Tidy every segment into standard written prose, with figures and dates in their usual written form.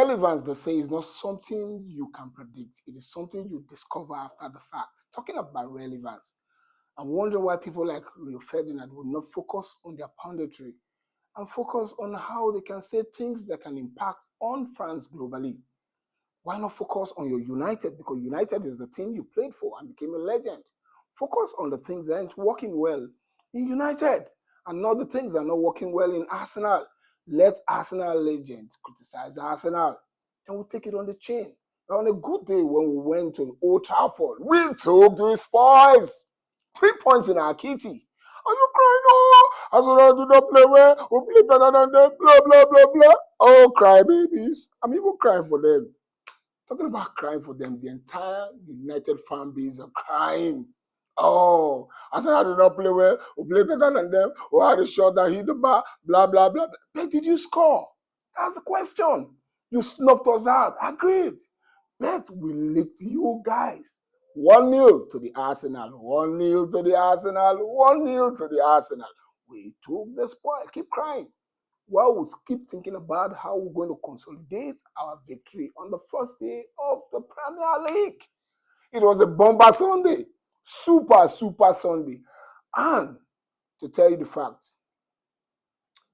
Relevance, they say, is not something you can predict. It is something you discover after the fact. Talking about relevance, I'm wondering why people like Rio Ferdinand would not focus on their punditry and focus on how they can say things that can impact on France globally. Why not focus on your United? Because United is the team you played for and became a legend. Focus on the things that aren't working well in United and not the things that are not working well in Arsenal. Let Arsenal legends criticize Arsenal and we'll take it on the chin. On a good day when we went to Old Trafford, we took the spoils. 3 points in our kitty. Are you crying? Oh, Arsenal do not play well. We play better than them. Blah, blah, blah, blah. Oh, cry babies. I'm even crying for them. Talking about crying for them, the entire United fan base are crying. Oh, Arsenal did not play well. We play better than them. We had a shot that hit the bar. Blah, blah, blah. But did you score? That's the question. You snuffed us out. Agreed. But we licked you guys. 1-0 to the Arsenal. 1-0 to the Arsenal. 1-0 to the Arsenal. We took the spoil. Keep crying. While we keep thinking about how we're going to consolidate our victory on the first day of the Premier League. It was a bomber Sunday. Super, super Sunday. And to tell you the fact,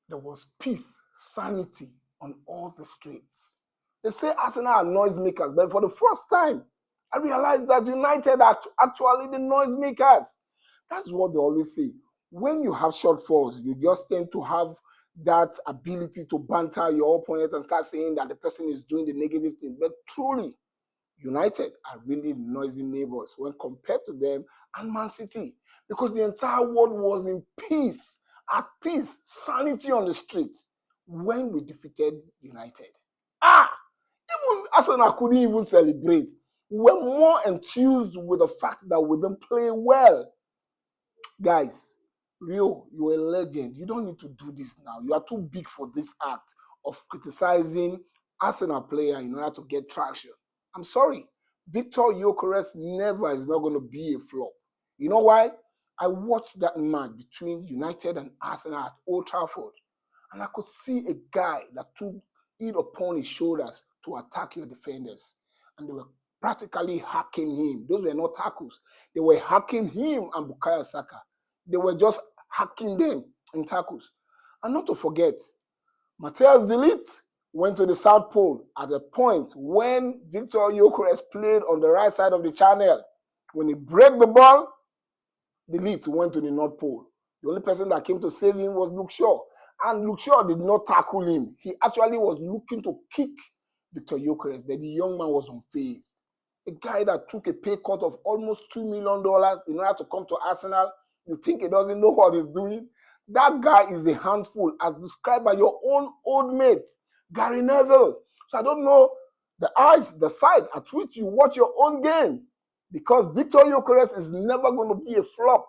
there was peace, sanity on all the streets. They say Arsenal are noisemakers, but for the first time, I realized that United are actually the noisemakers. That's what they always say. When you have shortfalls, you just tend to have that ability to banter your opponent and start saying that the person is doing the negative thing. But truly, United are really noisy neighbors when compared to them and Man City, because the entire world was in peace, at peace, sanity on the street when we defeated United. Even Arsenal couldn't even celebrate. We were more enthused with the fact that we didn't play well. Guys, Rio, you're a legend. You don't need to do this now. You are too big for this act of criticizing Arsenal player in order to get traction. I'm sorry. Victor Gyökeres never is not going to be a flop. You know why? I watched that match between United and Arsenal at Old Trafford, and I could see a guy that took it upon his shoulders to attack your defenders, and they were practically hacking him. Those were not tackles. They were hacking him and Bukayo Saka. They were just hacking them in tackles. And not to forget, Matthias de Ligt went to the South Pole at a point when Victor Gyökeres played on the right side of the channel. When he broke the ball, de Ligt went to the North Pole. The only person that came to save him was Luke Shaw. And Luke Shaw did not tackle him. He actually was looking to kick Victor Gyökeres, but the young man was unfazed. A guy that took a pay cut of almost $2 million in order to come to Arsenal, you think he doesn't know what he's doing? That guy is a handful, as described by your own old mate, Gary Neville. So I don't know the side at which you watch your own game, because Victor Gyökeres is never going to be a flop.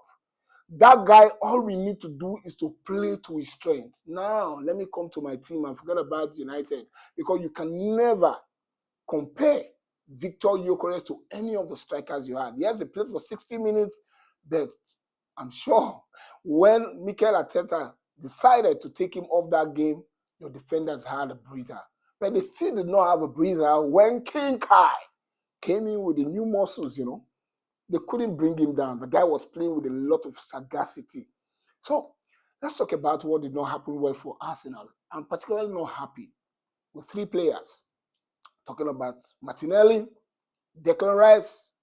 That guy, all we need to do is to play to his strength. Now, let me come to my team and forget about United, because you can never compare Victor Gyökeres to any of the strikers you had. Yes, he played for 60 minutes, but I'm sure when Mikel Arteta decided to take him off that game, your defenders had a breather. But they still did not have a breather when King Kai came in with the new muscles, They couldn't bring him down. The guy was playing with a lot of sagacity. So let's talk about what did not happen well for Arsenal. I'm particularly not happy with 3 players. Talking about Martinelli, Declan Rice,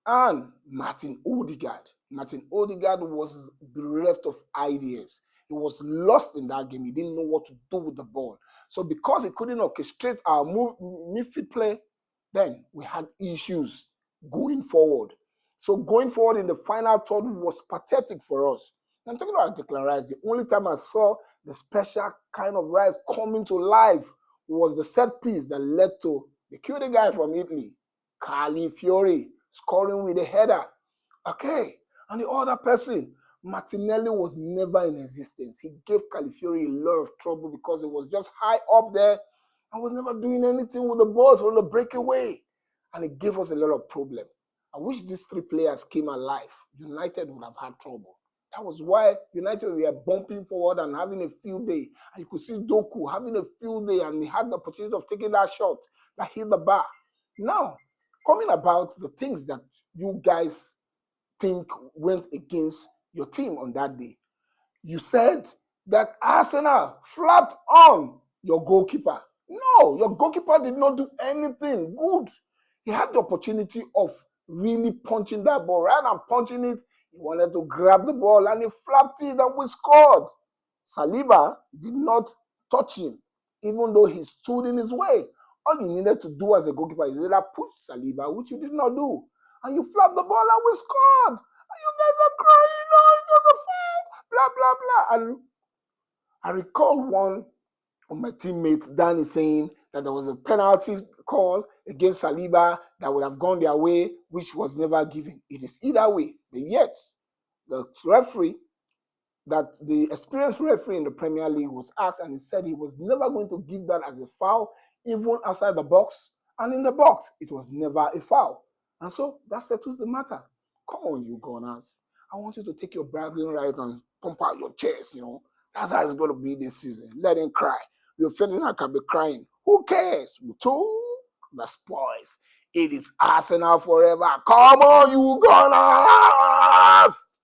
and Martin Odegaard. Martin Odegaard was bereft of ideas. He was lost in that game. He didn't know what to do with the ball. So because he couldn't orchestrate our midfield play, then we had issues going forward. So going forward in the final third was pathetic for us. I'm talking about Declan Rice. The only time I saw the special kind of Rice coming to life was the set piece that led to the cutie guy from Italy, Calafiori, scoring with a header. Okay, and the other person, Martinelli, was never in existence. He gave Calafiori a lot of trouble because he was just high up there and was never doing anything with the balls from the breakaway. And it gave us a lot of problem. I wish these 3 players came alive. United would have had trouble. That was why United were bumping forward and having a field day. And you could see Doku having a field day, and he had the opportunity of taking that shot that hit the bar. Now, coming about the things that you guys think went against your team on that day. You said that Arsenal flapped on your goalkeeper. No, your goalkeeper did not do anything good. He had the opportunity of really punching that ball. Rather than punching it, he wanted to grab the ball and he flapped it and we scored. Saliba did not touch him, even though he stood in his way. All you needed to do as a goalkeeper is either push Saliba, which you did not do, and you flapped the ball and we scored. And you guys are crying, oh, it was a foul, blah, blah, blah. And I recall one of my teammates, Danny, saying that there was a penalty call against Saliba that would have gone their way, which was never given. It is either way, but yet the referee, that the experienced referee in the Premier League, was asked, and he said he was never going to give that as a foul, even outside the box, and in the box, it was never a foul. And so that settles the matter. Come on, you Gunners. I want you to take your bragging right and pump out your chest, That's how it's going to be this season. Let him cry. Rio Ferdinand can be crying. Who cares? We took the spoils. It is Arsenal forever. Come on, you Gunners!